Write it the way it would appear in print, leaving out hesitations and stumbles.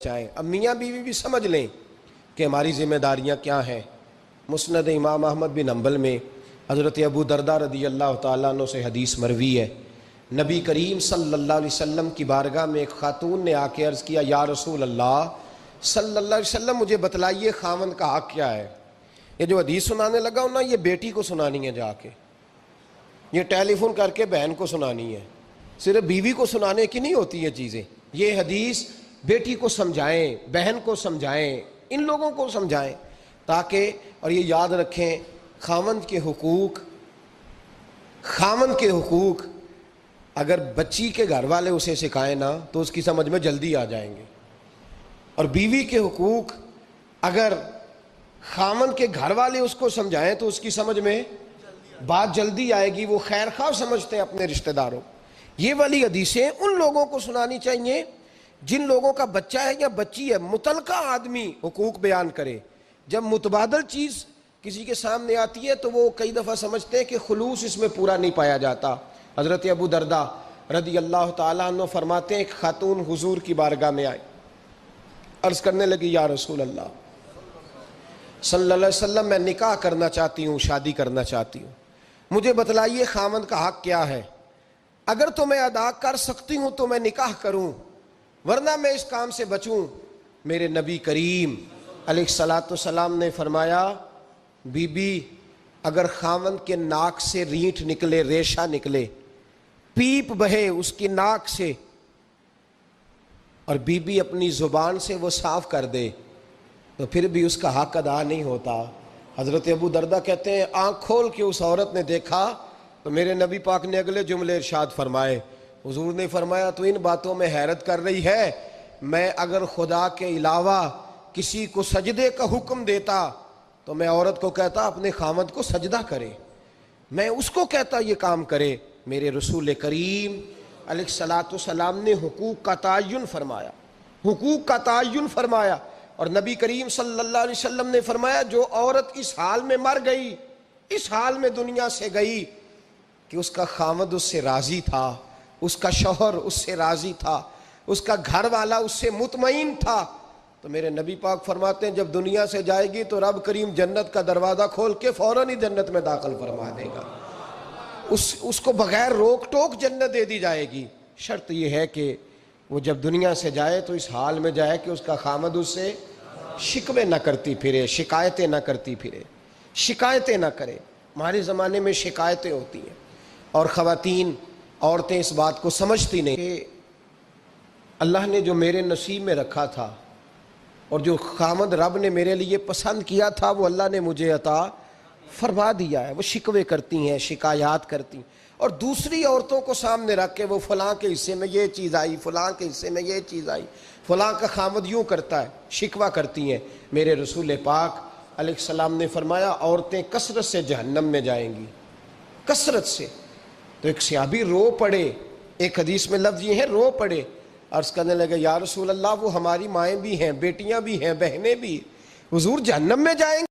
چاہیں اب میاں بیوی بھی سمجھ لیں کہ ہماری ذمہ داریاں کیا ہیں۔ مسند امام احمد بن حنبل میں حضرت ابو درداء رضی اللہ تعالیٰ عنہ سے حدیث مروی ہے، نبی کریم صلی اللہ علیہ وسلم کی بارگاہ میں ایک خاتون نے آ کے عرض کیا، یا رسول اللہ صلی اللہ علیہ وسلم مجھے بتلائیے خاوند کا حق کیا ہے۔ یہ جو حدیث سنانے لگا ہوں نا، یہ بیٹی کو سنانی ہے، جا کے یہ ٹیلی فون کر کے بہن کو سنانی ہے، صرف بیوی کو سنانے کی نہیں ہوتی یہ چیزیں۔ یہ حدیث بیٹی کو سمجھائیں، بہن کو سمجھائیں، ان لوگوں کو سمجھائیں تاکہ، اور یہ یاد رکھیں خاوند کے حقوق اگر بچی کے گھر والے اسے سکھائیں نا تو اس کی سمجھ میں جلدی آ جائیں گے، اور بیوی کے حقوق اگر خاوند کے گھر والے اس کو سمجھائیں تو اس کی سمجھ میں بات جلدی آئے گی۔ وہ خیر خواہ سمجھتے ہیں اپنے رشتہ داروں۔ یہ والی حدیثیں ان لوگوں کو سنانی چاہیے جن لوگوں کا بچہ ہے یا بچی ہے، متعلقہ آدمی حقوق بیان کرے۔ جب متبادل چیز کسی کے سامنے آتی ہے تو وہ کئی دفعہ سمجھتے ہیں کہ خلوص اس میں پورا نہیں پایا جاتا۔ حضرت ابو درداء رضی اللہ تعالیٰ عنہ فرماتے ہیں، ایک خاتون حضور کی بارگاہ میں آئی، عرض کرنے لگی، یا رسول اللہ صلی اللہ علیہ وسلم میں نکاح کرنا چاہتی ہوں، شادی کرنا چاہتی ہوں، مجھے بتلائیے خاوند کا حق کیا ہے؟ اگر تو میں ادا کر سکتی ہوں تو میں نکاح کروں، ورنہ میں اس کام سے بچوں۔ میرے نبی کریم علیہ السلام نے فرمایا، بی بی اگر خاوند کے ناک سے رینٹ نکلے، ریشہ نکلے، پیپ بہے اس کی ناک سے، اور بی بی اپنی زبان سے وہ صاف کر دے تو پھر بھی اس کا حق ادا نہیں ہوتا۔ حضرت ابو درداء کہتے ہیں، آنکھ کھول کے اس عورت نے دیکھا تو میرے نبی پاک نے اگلے جملے ارشاد فرمائے، حضور نے فرمایا تو ان باتوں میں حیرت کر رہی ہے، میں اگر خدا کے علاوہ کسی کو سجدے کا حکم دیتا تو میں عورت کو کہتا اپنے خاوند کو سجدہ کرے، میں اس کو کہتا یہ کام کرے۔ میرے رسول کریم علیہ السلام نے حقوق کا تعین فرمایا، اور نبی کریم صلی اللہ علیہ وسلم نے فرمایا، جو عورت اس حال میں مر گئی، اس حال میں دنیا سے گئی کہ اس کا خاوند اس سے راضی تھا، اس کا شوہر اس سے راضی تھا، اس کا گھر والا اس سے مطمئن تھا، تو میرے نبی پاک فرماتے ہیں جب دنیا سے جائے گی تو رب کریم جنت کا دروازہ کھول کے فوراً ہی جنت میں داخل فرما دے گا، اس کو بغیر روک ٹوک جنت دے دی جائے گی۔ شرط یہ ہے کہ وہ جب دنیا سے جائے تو اس حال میں جائے کہ اس کا خاوند اس سے شکوے نہ کرتی پھرے، شکایتیں نہ کرتی پھرے، شکایتیں نہ کرے۔ ہمارے زمانے میں شکایتیں ہوتی ہیں، اور خواتین، عورتیں اس بات کو سمجھتی نہیں کہ اللہ نے جو میرے نصیب میں رکھا تھا اور جو خاوند رب نے میرے لیے پسند کیا تھا وہ اللہ نے مجھے عطا فرما دیا ہے۔ وہ شکوے کرتی ہیں، شکایات کرتی ہیں، اور دوسری عورتوں کو سامنے رکھ کے وہ فلاں کے حصے میں یہ چیز آئی، فلاں کے حصے میں یہ چیز آئی، فلاں کا خاوند یوں کرتا ہے، شکوہ کرتی ہیں۔ میرے رسول پاک علیہ السلام نے فرمایا، عورتیں کثرت سے جہنم میں جائیں گی، کثرت سے۔ تو ایک صحابی رو پڑے، ایک حدیث میں لفظ یہ ہے رو پڑے، عرض کرنے لگے، یا رسول اللہ وہ ہماری مائیں بھی ہیں، بیٹیاں بھی ہیں، بہنیں بھی، حضور جہنم میں جائیں گی؟